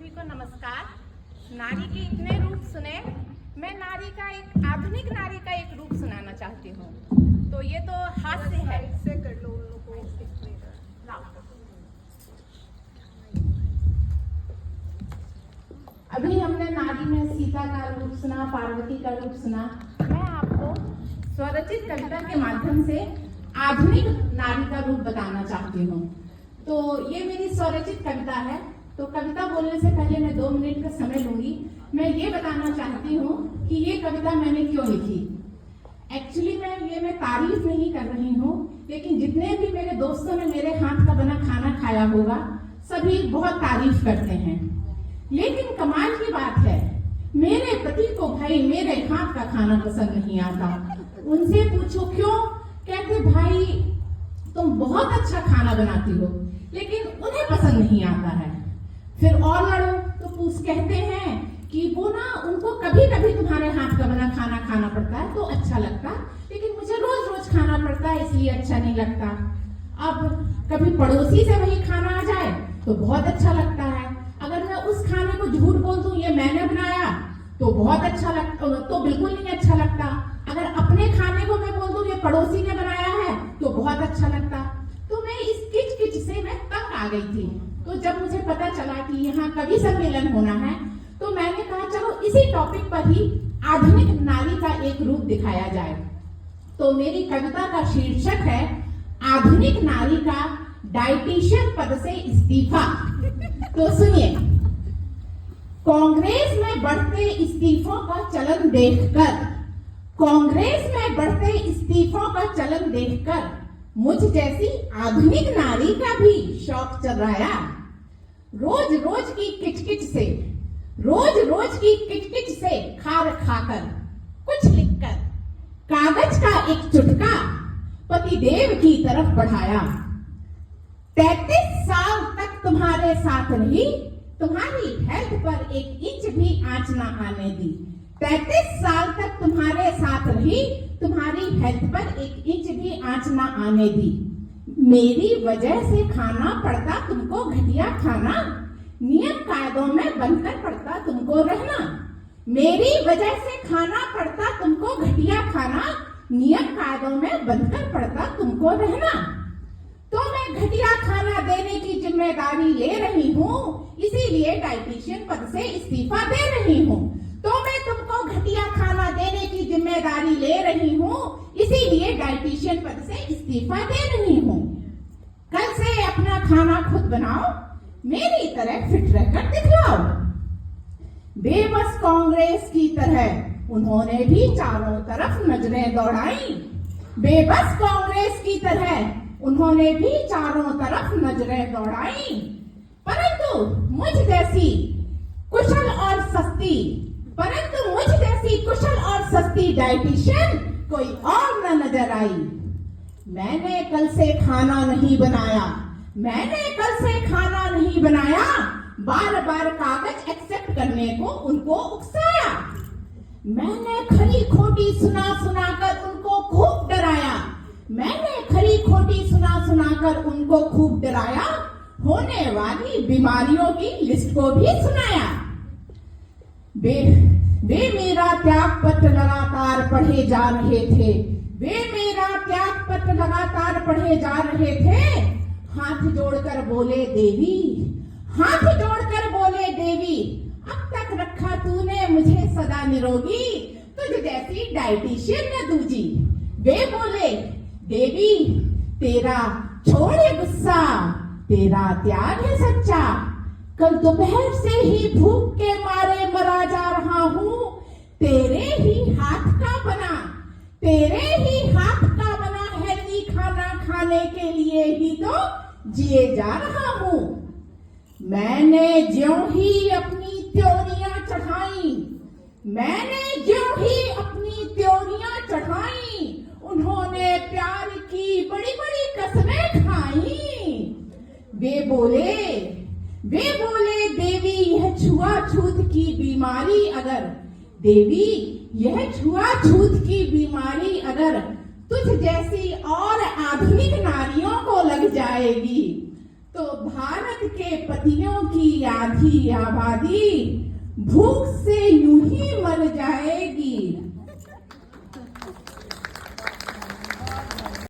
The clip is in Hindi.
सभी को नमस्कार। नारी के इतने रूप सुने, मैं नारी का एक आधुनिक नारी का एक रूप सुनाना चाहती हूँ। तो ये तो हास्य है। अभी हमने नारी में सीता का रूप सुना, पार्वती का रूप सुना। मैं आपको स्वरचित कविता के माध्यम से आधुनिक नारी का रूप बताना चाहती हूँ। तो ये मेरी स्वरचित कविता है। तो कविता बोलने से पहले मैं 2 मिनट का समय लूंगी। मैं ये बताना चाहती हूँ कि ये कविता मैंने क्यों लिखी। एक्चुअली मैं तारीफ नहीं कर रही हूँ, लेकिन जितने भी मेरे दोस्तों ने मेरे हाथ का बना खाना खाया होगा, सभी बहुत तारीफ करते हैं। लेकिन कमाल की बात है, मेरे पति को भाई मेरे हाथ का खाना पसंद नहीं आता। उनसे पूछो क्यों, कहते भाई तुम बहुत अच्छा खाना बनाती हो, लेकिन उन्हें पसंद नहीं आता है। फिर और लड़ो तो कहते हैं कि वो ना उनको कभी कभी तुम्हारे हाथ का बना खाना खाना पड़ता है तो अच्छा लगता, लेकिन मुझे रोज रोज खाना पड़ता है इसलिए अच्छा नहीं लगता। अब कभी पड़ोसी से वही खाना आ जाए तो बहुत अच्छा लगता है। अगर मैं उस खाने को झूठ बोल दूं ये मैंने बनाया तो बहुत अच्छा लगता, तो बिल्कुल नहीं अच्छा लगता। अगर अपने खाने को मैं बोल दूं ये पड़ोसी ने बनाया है तो बहुत अच्छा लगता। तो मैं इस किच किच से मैं तंग आ गई थी। तो जब मुझे पता चला कि यहाँ कवि सम्मेलन होना है, तो मैंने कहा चलो इसी टॉपिक पर ही आधुनिक नारी का एक रूप दिखाया जाए। तो मेरी कविता का शीर्षक है आधुनिक नारी का डाइटिशियन पद से इस्तीफा। तो सुनिए, कांग्रेस में बढ़ते इस्तीफों का चलन देखकर, कांग्रेस में बढ़ते इस्तीफों का चलन देखकर मुझ जैसी आधुनिक नारी का भी शौक चर्राया। रोज रोज की किचकिच से, रोज रोज की किचकिच से खार खाकर, कुछ लिखकर कागज का एक चुटका पतिदेव की तरफ बढ़ाया। 33 साल तक तुम्हारे साथ रही, तुम्हारी हेल्थ पर एक इंच भी आंच ना आने दी। 33 साल तक तुम्हारे साथ रही, तुम्हारी हेल्थ पर एक इंच भी आंच ना आने दी। मेरी वजह से खाना पड़ता तुमको घटिया खाना, नियम कायदों में बनकर पड़ता तुमको रहना। मेरी वजह से खाना पड़ता तुमको घटिया खाना, नियम कायदों में बनकर पड़ता तुमको रहना। तो मैं घटिया खाना देने की जिम्मेदारी ले रही हूँ, इसीलिए डाइटिशियन पद से इस्तीफा दे रही हूँ। तो मैं तुमको घटिया खाना देने की जिम्मेदारी ले रही हूँ, इसीलिए डाइटिशियन पद से इस्तीफा दे रही हूँ। कल से अपना खाना खुद बनाओ, मेरी तरह फिट रहकर दिखलाओ। बेबस कांग्रेस की तरह उन्होंने भी चारों तरफ नजरें दौड़ाई। बेबस कांग्रेस की तरह उन्होंने भी चारों तरफ नजरें दौड़ाई। परंतु मुझ जैसी कुशल और सस्ती, परंतु मुझ जैसी कुशल और सस्ती डाइटिशियन कोई और न नजर आई। मैंने कल से खाना नहीं बनाया, मैंने कल से खाना नहीं बनाया, बार बार कागज एक्सेप्ट करने को उनको उकसाया। मैंने खरी खोटी सुना सुना कर उनको खूब डराया, मैंने खरी खोटी सुना सुना कर उनको खूब डराया। होने वाली बीमारियों की लिस्ट को भी सुनाया। वे मेरा त्याग पत्र लगातार पढ़े जा रहे थे, वे मेरा त्याग पत्र लगातार पढ़े जा रहे थे। हाथ जोड़कर बोले देवी, हाथ जोड़कर बोले देवी, अब तक रखा तूने मुझे सदा निरोगी, तुझ जैसी डाइटिशियन न दूजी। वे बोले देवी तेरा छोड़े गुस्सा, तेरा त्याग है सच्चा। कल दोपहर से ही भूख के मारे मरा जा रहा हूँ, तेरे ही हाथ का बना, तेरे ही हाथ का बना हेल्दी खाना खाने के लिए ही तो जिए जा रहा हूँ। मैंने ज्यों ही अपनी त्योरियां चढ़ाई, मैंने ज्यों ही अपनी त्योरियां चढ़ाई, उन्होंने प्यार की बड़ी बड़ी कसमें खाई। वे बोले देवी यह छुआछूत की बीमारी अगर, देवी यह छुआछूत की बीमारी अगर तुझ जैसी और आधुनिक नारियों को लग जाएगी, तो भारत के पतियों की आधी आबादी भूख से यूं ही मर